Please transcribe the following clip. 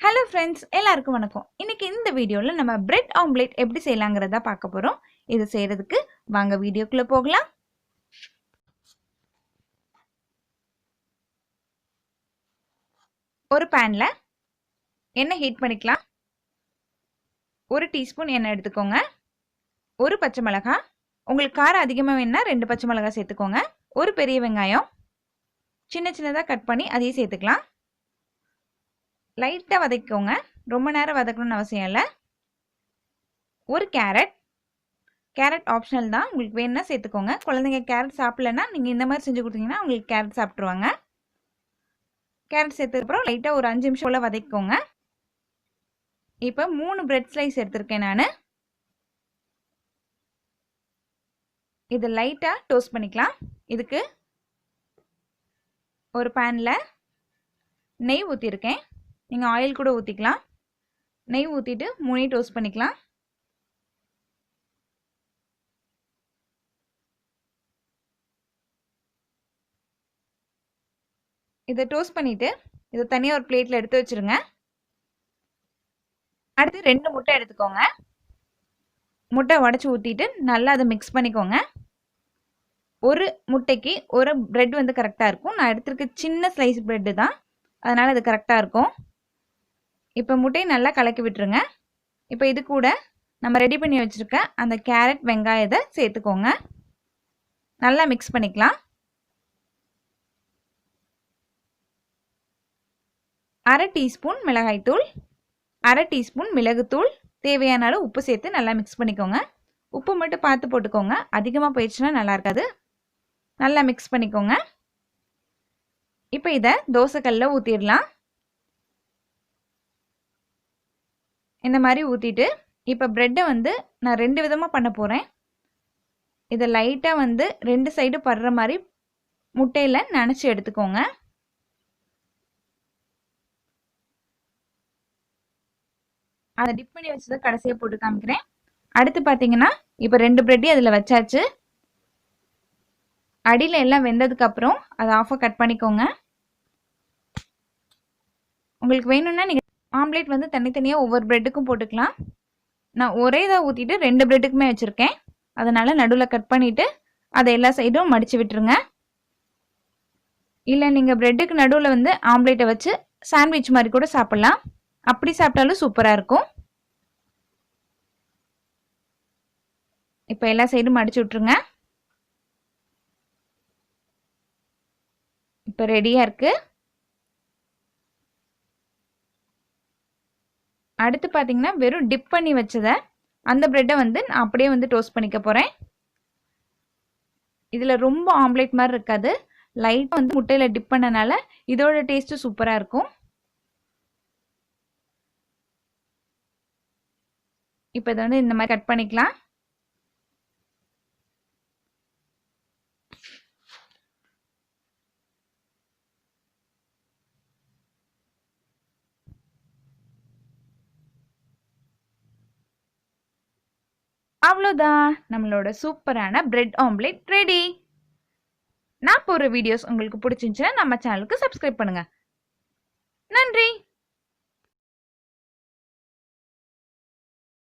Hello friends, எல்லாருக்கும் வணக்கம். இன்னைக்கு இந்த வீடியோவில் நம்ம பிரெட் ஆம்லேட் எப்படி செய்யலாங்கிறத பார்க்க போகிறோம். இது செய்கிறதுக்கு வாங்க வீடியோக்குள்ளே போகலாம். ஒரு பேனில் எண்ணெய் ஹீட் பண்ணிக்கலாம். 1 டீஸ்பூன் எண்ணெய் எடுத்துக்கோங்க. 1 பச்சை மிளகாய், உங்களுக்கு காரம் அதிகமாக வேணும்னா 2 பச்சை மிளகாய் சேர்த்துக்கோங்க. 1 பெரிய வெங்காயம் சின்ன சின்னதாக கட் பண்ணி அதையும் சேர்த்துக்கலாம். லைட்டாக வதக்கிக்கோங்க, ரொம்ப நேரம் வதக்கணும்னு அவசியம் இல்லை. 1 கேரட் ஆப்ஷனல் தான், உங்களுக்கு வேணும்னா சேர்த்துக்கோங்க. குழந்தைங்க கேரட் சாப்பிடலன்னா நீங்கள் இந்த மாதிரி செஞ்சு கொடுத்தீங்கன்னா உங்களுக்கு கேரட் சாப்பிட்ருவாங்க. கேரட் சேர்த்ததுக்கப்புறம் லைட்டாக ஒரு 5 நிமிஷம் போல் வதக்கிக்கோங்க. இப்போ 3 பிரெட் ஸ்லைஸ் எடுத்திருக்கேன் நான். இதை லைட்டாக டோஸ்ட் பண்ணிக்கலாம். இதுக்கு ஒரு பேனில் நெய் ஊற்றிருக்கேன், நீங்கள் ஆயில் கூட ஊற்றிக்கலாம். நெய் ஊற்றிட்டு 3 டோஸ்ட் பண்ணிக்கலாம். இதை டோஸ்ட் பண்ணிவிட்டு இதை தனியாக ஒரு பிளேட்டில் எடுத்து வச்சுருங்க. அடுத்து 2 முட்டை எடுத்துக்கோங்க. முட்டை உடச்சி ஊற்றிட்டு நல்லா அதை மிக்ஸ் பண்ணிக்கோங்க. ஒரு முட்டைக்கு ஒரு பிரெட் வந்து கரெக்டாக இருக்கும். நான் எடுத்துருக்க சின்ன ஸ்லைஸ் பிரெட்டு தான், அதனால் அது கரெக்டாக இருக்கும். இப்போ முட்டையை நல்லா கலக்கி விட்டுருங்க. இப்போ இது கூட நம்ம ரெடி பண்ணி வச்சுருக்க அந்த கேரட் வெங்காயத்தை சேர்த்துக்கோங்க. நல்லா மிக்ஸ் பண்ணிக்கலாம். 1/2 டீஸ்பூன் மிளகாய்த்தூள், 1/2 டீஸ்பூன் மிளகுத்தூள், தேவையான அளவு உப்பு சேர்த்து நல்லா மிக்ஸ் பண்ணிக்கோங்க. உப்பு மட்டும் பார்த்து போட்டுக்கோங்க, அதிகமாக போயிடுச்சுன்னா நல்லா இருக்காது. நல்லா மிக்ஸ் பண்ணிக்கோங்க. இப்போ இதை தோசைக்கல்லில் ஊற்றிடலாம். இந்த மாதிரி ஊற்றிட்டு இப்போ ப்ரெட்டை வந்து நான் 2 விதமாக பண்ண போகிறேன். இதை லைட்டாக வந்து 2 சைடு படுற மாதிரி முட்டையில் நனைச்சி எடுத்துக்கோங்க. அதை டிப் பண்ணி வச்சதை கடைசியாக போட்டு காமிக்கிறேன். அடுத்து பார்த்தீங்கன்னா இப்போ 2 ப்ரெட்டையும் அதில் வச்சாச்சு. அடியில் எல்லாம் வெந்ததுக்கப்புறம் அதை ஆஃபாக கட் பண்ணிக்கோங்க. உங்களுக்கு வேணும்னா நீங்கள் ஆம்லேட் வந்து தனித்தனியாக ஒவ்வொரு ப்ரெட்டுக்கும் போட்டுக்கலாம். நான் ஒரே இதாக ஊற்றிட்டு 2 ப்ரெட்டுக்குமே வச்சுருக்கேன், அதனால் நடுவில் கட் பண்ணிவிட்டு அதை எல்லா சைடும் மடித்து விட்டுருங்க. இல்லை நீங்கள் ப்ரெட்டுக்கு நடுவில் வந்து ஆம்லேட்டை வச்சு சாண்ட்விச் மாதிரி கூட சாப்பிட்லாம். அப்படி சாப்பிட்டாலும் சூப்பராக இருக்கும். இப்போ எல்லா சைடும் மடித்து விட்ருங்க. இப்போ ரெடியாக இருக்குது. அடுத்து பார்த்தீங்கன்னா வெறும் டிப் பண்ணி வச்சதை அந்த ப்ரெட்டை வந்து நான் அப்படியே வந்து டோஸ்ட் பண்ணிக்க போகிறேன். இதில் ரொம்ப ஆம்லேட் மாதிரி இருக்காது, லைட்டாக வந்து முட்டையில் டிப் பண்ணனால இதோட டேஸ்ட்டு சூப்பராக இருக்கும். இப்போ இதை வந்து இந்த மாதிரி கட் பண்ணிக்கலாம். அவ்வளோதான், நம்மளோட சூப்பரான பிரெட் ஆம்லேட் ரெடி. நான் போடுற வீடியோஸ் உங்களுக்கு பிடிச்சிருந்துச்சுன்னா நம்ம சேனலுக்கு சப்ஸ்கிரைப் பண்ணுங்கள். நன்றி.